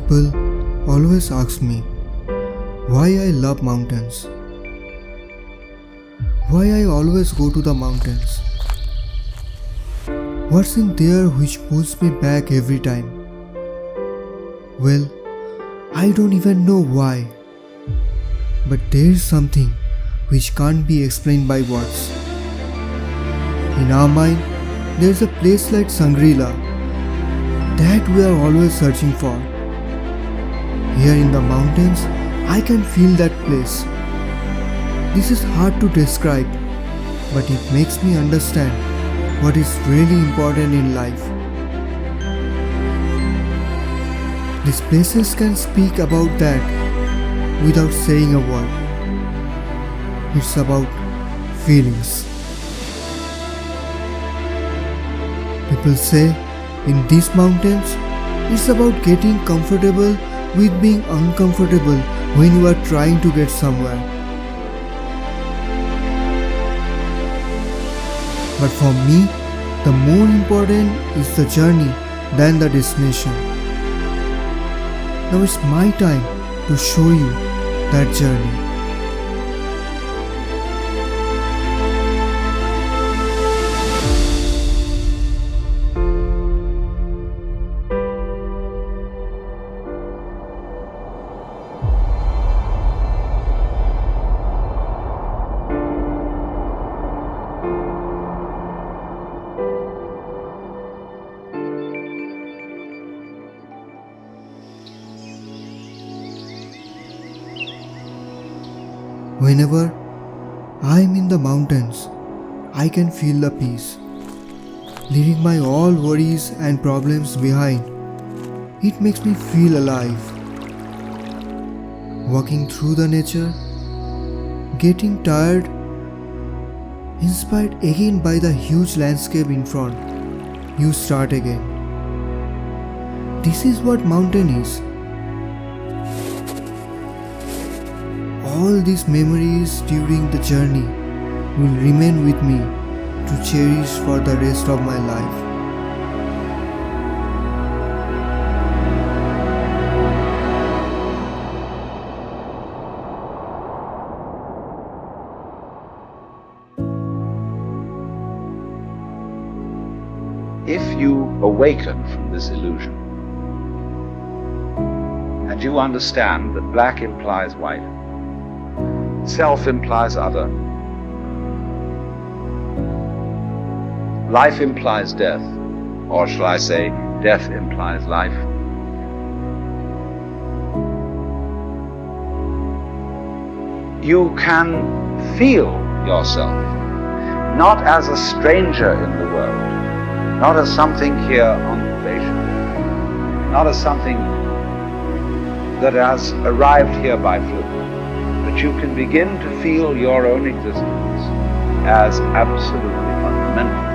People always ask me why I love mountains. Why I always go to the mountains. What's in there which pulls me back every time? Well, I don't even know why. But there's something which can't be explained by words. In our mind, there's a place like Shangri-La that we are always searching for. Here in the mountains, I can feel that place. This is hard to describe, but it makes me understand what is really important in life. These places can speak about that without saying a word. It's about feelings. People say in these mountains, it's about getting comfortable with being uncomfortable when you are trying to get somewhere. But for me, the more important is the journey than the destination. Now it's my time to show you that journey. Whenever I am in the mountains, I can feel the peace. Leaving my all worries and problems behind, it makes me feel alive. Walking through the nature, getting tired, inspired again by the huge landscape in front, you start again. This is what mountain is. All these memories during the journey will remain with me to cherish for the rest of my life. If you awaken from this illusion and you understand that black implies white, self implies other, life implies death, or shall I say, death implies life. You can feel yourself not as a stranger in the world, not as something here on probation, not as something that has arrived here by fluke. But you can begin to feel your own existence as absolutely fundamental.